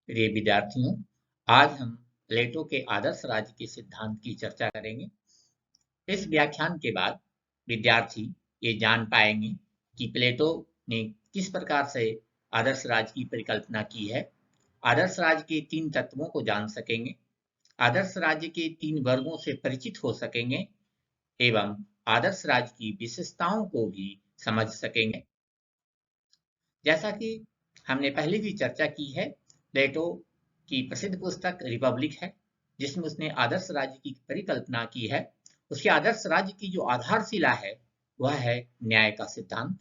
प्रिय विद्यार्थियों, आज हम प्लेटो के आदर्श राज्य के सिद्धांत की चर्चा करेंगे। इस व्याख्यान के बाद विद्यार्थी ये जान पाएंगे कि प्लेटो ने किस प्रकार से आदर्श राज्य की परिकल्पना की है, आदर्श राज्य के 3 तत्वों को जान सकेंगे, आदर्श राज्य के 3 वर्गों से परिचित हो सकेंगे एवं आदर्श राज्य की विशेषताओं को भी समझ सकेंगे। जैसा कि हमने पहले भी चर्चा की है, प्लेटो की प्रसिद्ध पुस्तक रिपब्लिक है, जिसमें उसने आदर्श राज्य की परिकल्पना की है। उसके आदर्श राज्य की जो आधारशिला है वह है न्याय का सिद्धांत।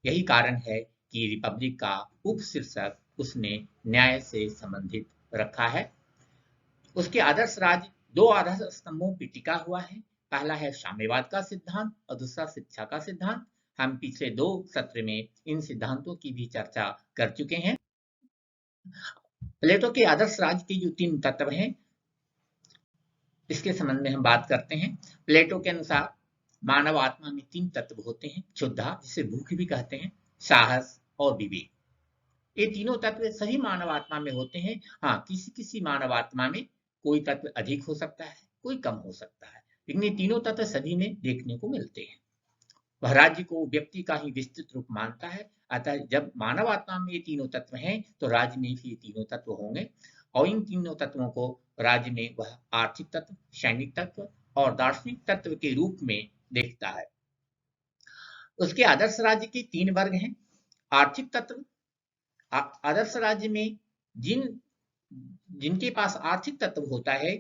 यही कारण है कि रिपब्लिक का उपशीर्षक उसने न्याय से संबंधित रखा है। उसके आदर्श राज्य 2 आधार स्तंभों पर टिका हुआ है। पहला है साम्यवाद का सिद्धांत और दूसरा शिक्षा का सिद्धांत। हम पिछले 2 सत्र में इन सिद्धांतों की भी चर्चा कर चुके हैं। प्लेटो के आदर्श राज्य के जो 3 तत्व हैं, इसके संबंध में हम बात करते हैं। प्लेटो के अनुसार मानव आत्मा में 3 तत्व होते हैं: क्षुधा, जिसे भूख भी कहते हैं, साहस और विवेक। ये तीनों तत्व सभी मानव आत्मा में होते हैं। हाँ, किसी किसी मानव आत्मा में कोई तत्व अधिक हो सकता है, कोई कम हो सकता है, लेकिन ये तीनों तत्व सभी में देखने को मिलते हैं। वह राज्य को व्यक्ति का ही विस्तृत रूप मानता है। अतः जब मानव आत्मा में ये तीनों तत्व हैं, तो राज्य में भी ये तीनों तत्व होंगे और इन तीनों तत्वों को राज्य में वह आर्थिक तत्व, सैनिक तत्व और दार्शनिक तत्व के रूप में देखता है। उसके आदर्श राज्य के 3 वर्ग हैं। आर्थिक तत्व, आदर्श राज्य में जिनके पास आर्थिक तत्व होता है,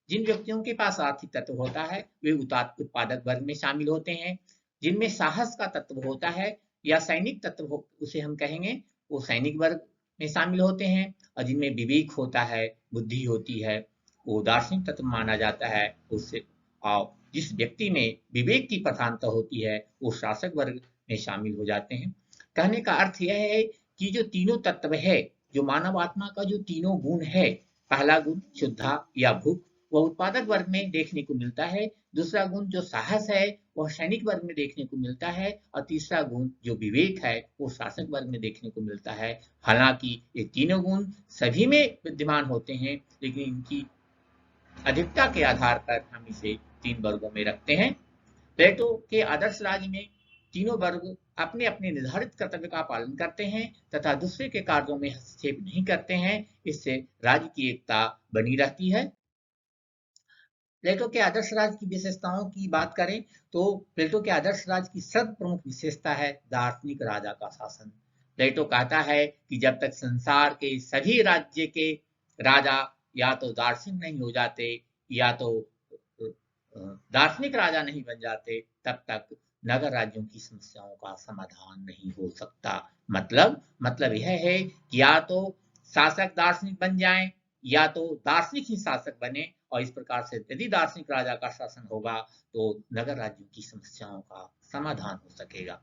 जिन व्यक्तियों के पास आर्थिक तत्व होता है, वे उत्पादक वर्ग में शामिल होते हैं। जिनमें साहस का तत्व होता है या सैनिक तत्व उसे हम कहेंगे, वो सैनिक वर्ग में शामिल होते हैं। और जिनमें विवेक होता है, बुद्धि होती है, वो दार्शनिक तत्व माना जाता है। उससे और जिस व्यक्ति में विवेक की प्रधानता होती है, वो शासक वर्ग में शामिल हो जाते हैं। कहने का अर्थ यह है कि जो तीनों तत्व है, जो मानव आत्मा का जो तीनों गुण है, पहला गुण शुद्धा या भूख, वह उत्पादक वर्ग में देखने को मिलता है। दूसरा गुण जो साहस है, वह सैनिक वर्ग में देखने को मिलता है। और तीसरा गुण जो विवेक है, वो शासक वर्ग में देखने को मिलता है। हालांकि ये तीनों गुण सभी में विद्यमान होते हैं, लेकिन इनकी अधिकता के आधार पर हम इसे 3 वर्गों में रखते हैं। प्लेटो के आदर्श राज्य में तीनों वर्ग अपने अपने निर्धारित कर्तव्य का पालन करते हैं तथा दूसरे के कार्यों में हस्तक्षेप नहीं करते हैं। इससे राज्य की एकता बनी रहती है। प्लेटो के आदर्श राज्य की विशेषताओं की बात करें तो प्लेटो के आदर्श राज्य की सब प्रमुख विशेषता है दार्शनिक राजा का शासन। प्लेटो कहता है कि जब तक संसार के सभी राज्य के राजा या तो दार्शनिक नहीं हो जाते या तो दार्शनिक राजा नहीं बन जाते, तब तक नगर राज्यों की समस्याओं का समाधान नहीं हो सकता। मतलब यह है कि या तो शासक दार्शनिक बन जाएं या तो दार्शनिक ही शासक बने, और इस प्रकार से यदि दार्शनिक राजा का शासन होगा तो नगर राज्यों की समस्याओं का समाधान हो सकेगा।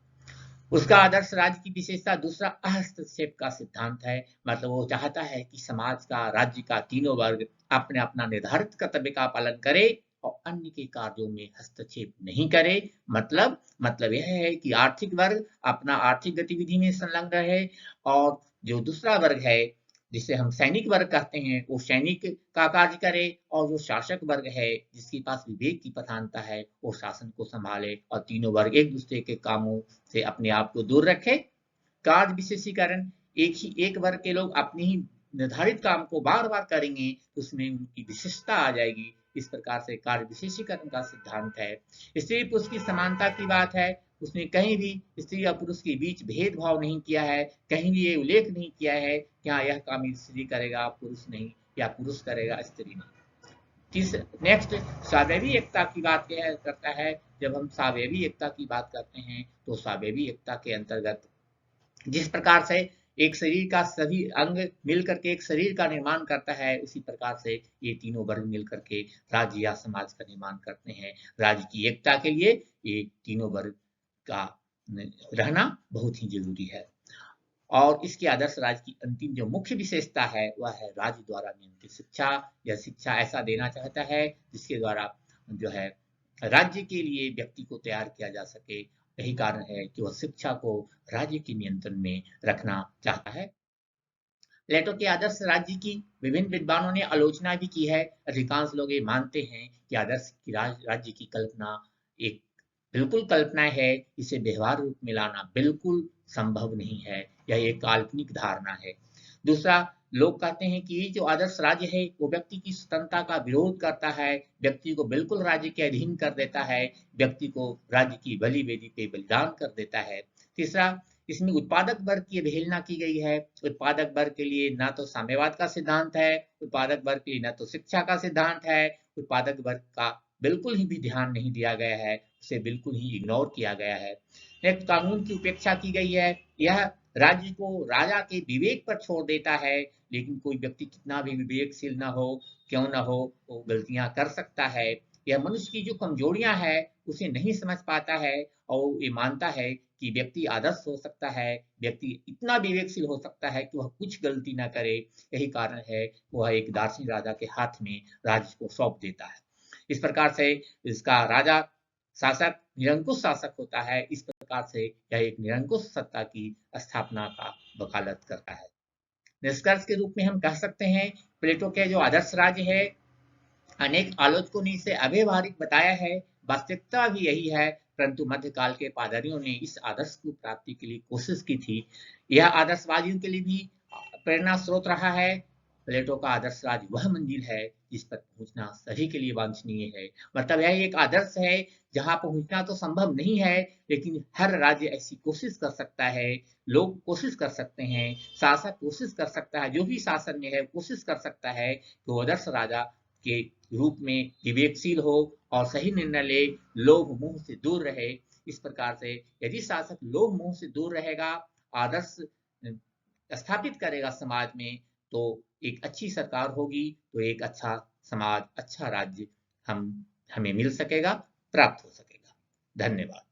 उसका आदर्श राज्य की विशेषता दूसरा हस्तक्षेप का सिद्धांत है। मतलब वो चाहता है कि समाज का, राज्य का तीनों वर्ग अपने अपना निर्धारित कर्तव्य का पालन करे और अन्य के कार्यों में हस्तक्षेप नहीं करे। मतलब यह है कि आर्थिक वर्ग अपना आर्थिक गतिविधि में संलग्न रहे और जो दूसरा वर्ग है, जिसे हम सैनिक वर्ग कहते हैं, वो सैनिक का कार्य करे, और जो शासक वर्ग है, जिसके पास विवेक की प्रधानता है, वो शासन को संभाले और तीनों वर्ग एक दूसरे के कामों से अपने आप को दूर रखे। कार्य विशेषीकरण, एक वर्ग के लोग अपने ही निर्धारित काम को बार बार करेंगे तो उसमें उनकी विशिष्टता आ जाएगी। इस प्रकार से कार्य विशेषीकरण का सिद्धांत है। स्त्री पुरुष की समानता की बात है। उसने कहीं भी स्त्री और पुरुष के बीच भेदभाव नहीं किया है। कहीं भी ये उल्लेख नहीं किया है कि हाँ, यह काम स्त्री करेगा पुरुष नहीं, या पुरुष करेगा स्त्री नहीं। नेक्स्ट, स्वावयवी एकता की बात करता है। जब हम स्वावयवी एकता की बात करते हैं तो स्वावयवी एकता के अंतर्गत जिस प्रकार से एक शरीर का सभी अंग मिलकर के एक शरीर का निर्माण करता है, उसी प्रकार से ये तीनों वर्ग मिलकर के राज्य या समाज का निर्माण करते हैं। राज्य की एकता के लिए ये तीनों वर्ग का रहना बहुत ही जरूरी है। और इसके आदर्श राज्य की अंतिम जो मुख्य विशेषता है वह है राज्य द्वारा नियंत्रित शिक्षा। यह शिक्षा ऐसा देना चाहता है जिसके द्वारा जो है राज्य के लिए व्यक्ति को तैयार किया जा सके। यही कारण है कि वह शिक्षा को राज्य के नियंत्रण में रखना चाहता है। प्लेटो के आदर्श राज्य की विभिन्न विद्वानों ने आलोचना भी की है। अधिकांश लोग ये मानते हैं कि आदर्श की राज्य की कल्पना एक बिल्कुल कल्पना है, इसे व्यवहार रूप में लाना बिल्कुल संभव नहीं है, यह एक काल्पनिक धारणा है। दूसरा, लोग कहते हैं कि जो आदर्श राज्य है वो व्यक्ति की स्वतंत्रता का विरोध करता है, व्यक्ति को बिल्कुल राज्य के अधीन कर देता है, व्यक्ति को राज्य की बलि वेदी पे बलिदान कर देता है। तीसरा, इसमें उत्पादक वर्ग की अवहेलना की गई है। उत्पादक वर्ग के लिए ना तो साम्यवाद का सिद्धांत है, उत्पादक वर्ग के लिए ना तो शिक्षा का सिद्धांत है, उत्पादक वर्ग का बिल्कुल ही भी ध्यान नहीं दिया गया है, उसे बिल्कुल ही इग्नोर किया गया है। नेक्स्ट, कानून की उपेक्षा की गई है। यह राज्य को राजा के विवेक पर छोड़ देता है, लेकिन कोई व्यक्ति कितना भी विवेकशील ना हो, क्यों ना हो, वो गलतियां कर सकता है। यह मनुष्य की जो कमजोरियां है उसे नहीं समझ पाता है और ये मानता है कि व्यक्ति आदर्श हो सकता है, व्यक्ति इतना विवेकशील हो सकता है कि वह कुछ गलती ना करे। यही कारण है वह एक दार्शनिक राजा के हाथ में राज्य को सौंप देता है। इस प्रकार से इसका राजा शासक निरंकुश शासक होता है। इस प्रकार से यह एक निरंकुश सत्ता की स्थापना का वकालत करता है। निष्कर्ष के रूप में हम कह सकते हैं, प्लेटो के जो आदर्श राज्य है, अनेक आलोचकों ने इसे अव्यवहारिक बताया है, वास्तविकता भी यही है, परंतु मध्यकाल के पादरियों ने इस आदर्श की प्राप्ति के लिए कोशिश की थी। यह आदर्शवादियों के लिए भी प्रेरणा स्रोत रहा है। प्लेटो का आदर्श राज्य वह मंजिल है जिस पर पहुंचना सभी के लिए वांछनीय है। मतलब यह एक आदर्श है जहां पहुंचना तो संभव नहीं है, लेकिन हर राज्य ऐसी कोशिश कर सकता है, लोग कोशिश कर सकते हैं, शासक कोशिश कर सकता है, जो भी शासन में है कोशिश कर सकता है कि वो आदर्श राजा के रूप में विवेकशील हो और सही निर्णय ले, लोभ मोह से दूर रहे। इस प्रकार से यदि शासक लोभ मोह से दूर रहेगा, आदर्श स्थापित करेगा समाज में, तो एक अच्छी सरकार होगी, तो एक अच्छा समाज, अच्छा राज्य हमें मिल सकेगा, प्राप्त हो सकेगा। धन्यवाद।